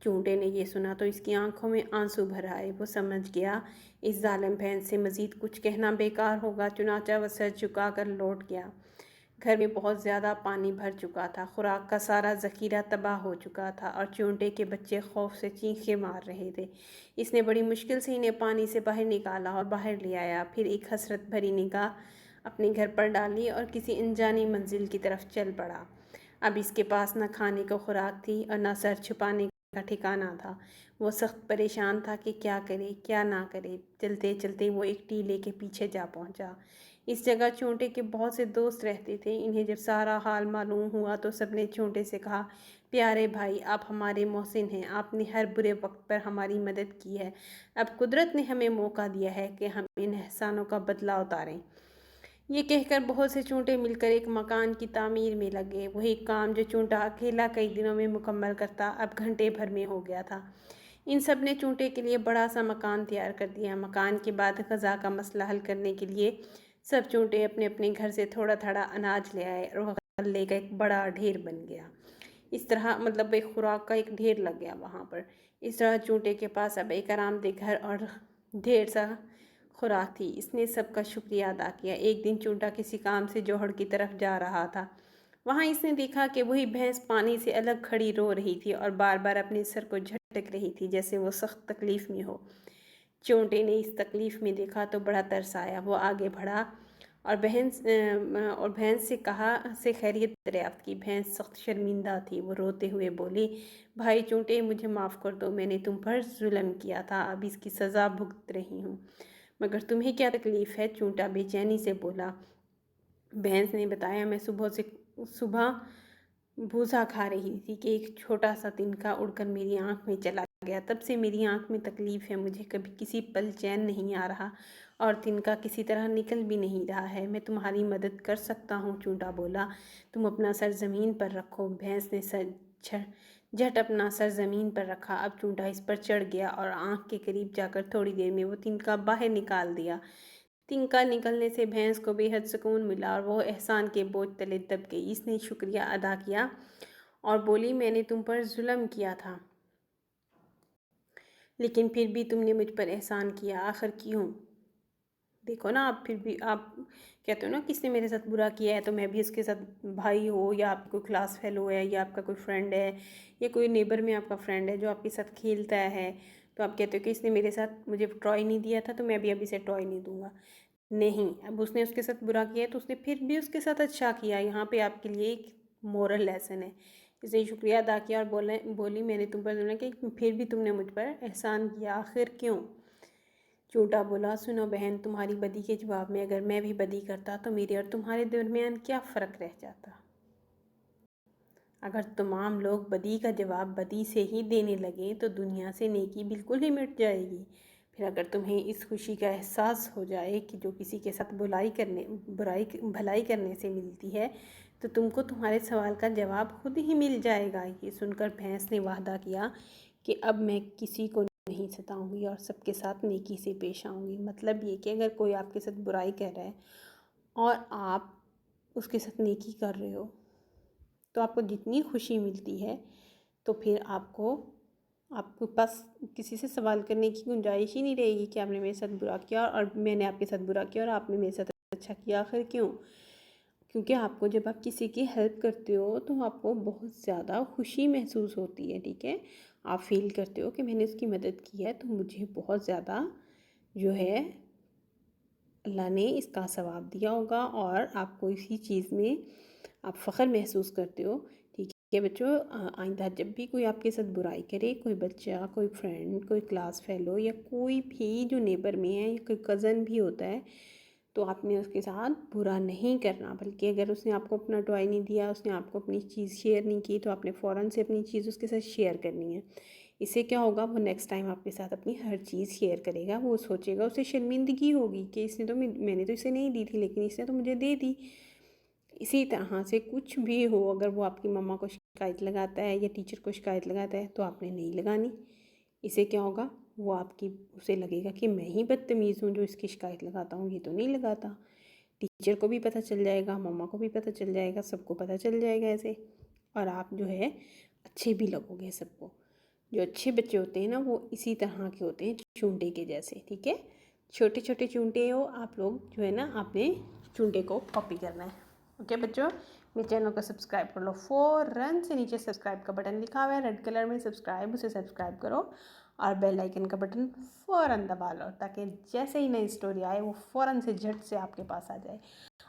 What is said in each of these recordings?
چونٹے نے یہ سنا تو اس کی آنکھوں میں آنسو بھر آئے۔ وہ سمجھ گیا اس ظالم بھینس سے مزید کچھ کہنا بیکار ہوگا، چنانچہ وہ سر جھکا کر لوٹ گیا۔ گھر میں بہت زیادہ پانی بھر چکا تھا، خوراک کا سارا ذخیرہ تباہ ہو چکا تھا اور چونٹے کے بچے خوف سے چیخیں مار رہے تھے۔ اس نے بڑی مشکل سے انہیں پانی سے باہر نکالا اور باہر لے آیا، پھر ایک حسرت بھری نگاہ اپنے گھر پر ڈالی اور کسی انجانی منزل کی طرف چل پڑا۔ اب اس کے پاس نہ کھانے کو خوراک تھی اور نہ سر چھپانے کا ٹھکانہ تھا۔ وہ سخت پریشان تھا کہ کیا کرے کیا نہ کرے۔ چلتے چلتے وہ ایک ٹیلے کے پیچھے جا پہنچا۔ اس جگہ چونٹے کے بہت سے دوست رہتے تھے۔ انہیں جب سارا حال معلوم ہوا تو سب نے چونٹے سے کہا، پیارے بھائی، آپ ہمارے محسن ہیں، آپ نے ہر برے وقت پر ہماری مدد کی ہے۔ اب قدرت نے ہمیں موقع دیا ہے کہ ہم ان احسانوں کا بدلہ اتاریں۔ یہ کہہ کر بہت سے چونٹے مل کر ایک مکان کی تعمیر میں لگے۔ وہی کام جو چونٹا اکیلا کئی دنوں میں مکمل کرتا اب گھنٹے بھر میں ہو گیا تھا۔ ان سب نے چونٹے کے لیے بڑا سا مکان تیار کر دیا۔ مکان کے بعد غذا کا مسئلہ حل کرنے کے لیے سب چونٹے اپنے اپنے گھر سے تھوڑا تھوڑا اناج لے آئے اور وہ غلے کا ایک بڑا ڈھیر بن گیا۔ اس طرح مطلب ایک خوراک کا ایک ڈھیر لگ گیا وہاں پر۔ اس طرح چونٹے کے پاس اب ایک آرام دہ گھر اور ڈھیر سا خوراک تھی۔ اس نے سب کا شکریہ ادا کیا۔ ایک دن چونٹا کسی کام سے جوہڑ کی طرف جا رہا تھا۔ وہاں اس نے دیکھا کہ وہی بھینس پانی سے الگ کھڑی رو رہی تھی اور بار بار اپنے سر کو جھٹک رہی تھی جیسے وہ سخت تکلیف میں ہو۔ چونٹے نے اس تکلیف میں دیکھا تو بڑا ترس آیا۔ وہ آگے بڑھا اور بھینس سے خیریت دریافت کی۔ بھینس سخت شرمندہ تھی۔ وہ روتے ہوئے بولی، بھائی چونٹے، مجھے معاف کر دو، میں نے تم پر ظلم کیا تھا، اب اس کی سزا بھگت رہی ہوں۔ مگر تمہیں کیا تکلیف ہے؟ چونٹا بے چینی سے بولا۔ بھینس نے بتایا، میں صبح بھوسا کھا رہی تھی کہ ایک چھوٹا سا تنکا اڑ کر میری آنکھ میں چلا گیا، تب سے میری آنکھ میں تکلیف ہے، مجھے کبھی کسی پل چین نہیں آ رہا اور تنکا کسی طرح نکل بھی نہیں رہا ہے۔ میں تمہاری مدد کر سکتا ہوں۔ چونٹا بولا، تم اپنا سر زمین پر رکھو۔ بھینس نے جھٹ اپنا سر زمین پر رکھا۔ اب چونٹا اس پر چڑھ گیا اور آنکھ کے قریب جا کر تھوڑی دیر میں وہ تنکا باہر نکال دیا۔ تنکا نکلنے سے بھینس کو بے حد سکون ملا اور وہ احسان کے بوجھ تلے دب گئی۔ اس نے شکریہ ادا کیا اور بولی، میں نے تم پر ظلم کیا تھا، لیکن پھر بھی تم نے مجھ پر احسان کیا، آخر کیوں؟ دیکھو نا، آپ پھر بھی آپ کہتے ہو نا، کس نے میرے ساتھ برا کیا ہے تو میں بھی اس کے ساتھ، بھائی ہو یا آپ کوئی کلاس فیلو ہے یا آپ کا کوئی فرینڈ ہے یا کوئی نیبر میں آپ کا فرینڈ ہے جو آپ کے ساتھ کھیلتا ہے، تو آپ کہتے ہو کہ اس نے میرے ساتھ مجھے ٹوائے نہیں دیا تھا تو میں بھی ابھی سے ٹوائے نہیں دوں گا۔ نہیں، اب اس نے اس کے ساتھ برا کیا ہے تو اس نے پھر بھی اس کے ساتھ اچھا کیا۔ یہاں پہ آپ کے لیے ایک مورل لیسن ہے۔ اس نے شکریہ ادا کیا اور بولی، میں نے تم پر ظلم کیا، پھر بھی تم نے مجھ پر احسان کیا، آخر کیوں؟ چونٹا بولا، سنو بہن، تمہاری بدی کے جواب میں اگر میں بھی بدی کرتا تو میرے اور تمہارے درمیان کیا فرق رہ جاتا؟ اگر تمام لوگ بدی کا جواب بدی سے ہی دینے لگیں تو دنیا سے نیکی بالکل ہی مٹ جائے گی۔ پھر اگر تمہیں اس خوشی کا احساس ہو جائے کہ جو کسی کے ساتھ بھلائی کرنے سے ملتی ہے تو تم کو تمہارے سوال کا جواب خود ہی مل جائے گا۔ یہ سن کر بھینس نے وعدہ کیا کہ اب میں کسی کو نہیں ستاؤں گی اور سب کے ساتھ نیکی سے پیش آؤں گی۔ مطلب یہ کہ اگر کوئی آپ کے ساتھ برائی کر رہا ہے اور آپ اس کے ساتھ نیکی کر رہے ہو تو آپ کو جتنی خوشی ملتی ہے تو پھر آپ کے پاس کسی سے سوال کرنے کی گنجائش ہی نہیں رہے گی کہ آپ نے میرے ساتھ برا کیا اور میں نے آپ کے ساتھ برا کیا اور آپ نے میرے ساتھ اچھا کیا، آخر کیوں؟ کیونکہ آپ کو جب آپ کسی کی ہیلپ کرتے ہو تو آپ کو بہت زیادہ خوشی محسوس ہوتی ہے، ٹھیک ہے؟ آپ فیل کرتے ہو کہ میں نے اس کی مدد کی ہے تو مجھے بہت زیادہ جو ہے اللہ نے اس کا ثواب دیا ہوگا اور آپ کو اسی چیز میں آپ فخر محسوس کرتے ہو، ٹھیک ہے بچوں؟ آئندہ جب بھی کوئی آپ کے ساتھ برائی کرے، کوئی بچہ، کوئی فرینڈ، کوئی کلاس فیلو یا کوئی بھی جو نیبر میں ہے یا کوئی کزن بھی ہوتا ہے، تو آپ نے اس کے ساتھ برا نہیں کرنا، بلکہ اگر اس نے آپ کو اپنا ٹوائے نہیں دیا، اس نے آپ کو اپنی چیز شیئر نہیں کی تو آپ نے فوراً سے اپنی چیز اس کے ساتھ شیئر کرنی ہے۔ اس سے کیا ہوگا، وہ نیکسٹ ٹائم آپ کے ساتھ اپنی ہر چیز شیئر کرے گا۔ وہ سوچے گا، اسے شرمندگی ہوگی کہ میں نے تو اسے نہیں دی تھی لیکن اس نے تو مجھے دے دی۔ اسی طرح سے کچھ بھی ہو، اگر وہ آپ کی مما کو شکایت لگاتا ہے یا ٹیچر کو شکایت لگاتا ہے تو آپ نے نہیں لگانی۔ اس سے کیا ہوگا، وہ اسے لگے گا کہ میں ہی بدتمیز ہوں جو اس کی شکایت لگاتا ہوں، یہ تو نہیں لگاتا۔ ٹیچر کو بھی پتہ چل جائے گا، مما کو بھی پتہ چل جائے گا، سب کو پتہ چل جائے گا ایسے، اور آپ جو ہے اچھے بھی لگو گے سب کو۔ جو اچھے بچے ہوتے ہیں نا وہ اسی طرح کے ہوتے ہیں، چونٹے کے جیسے، ٹھیک ہے؟ چھوٹے چھوٹے چونٹے ہو آپ لوگ جو ہے نا آپ نے چونٹے کو کاپی کرنا ہے، اوکے بچوں؟ میرے چینل کو سبسکرائب کر لو، فوراً سے نیچے سبسکرائب کا بٹن لکھا ہوا ہے ریڈ کلر میں، سبسکرائب، اسے سبسکرائب کرو اور بیل آئیکن کا بٹن فوراً دبا لو تاکہ جیسے ہی نئی اسٹوری آئے وہ فوراً سے جھٹ سے آپ کے پاس آ جائے۔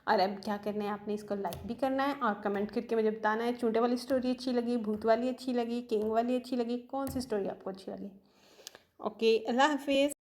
اور اب کیا کرنا ہے، آپ نے اس کو لائک بھی کرنا ہے اور کمنٹ کر کے مجھے بتانا ہے چونٹے والی اسٹوری اچھی لگی، بھوت والی اچھی لگی، کنگ والی اچھی لگی، کون سی اسٹوری آپ کو اچھی لگی۔ اوکے، اللہ حافظ۔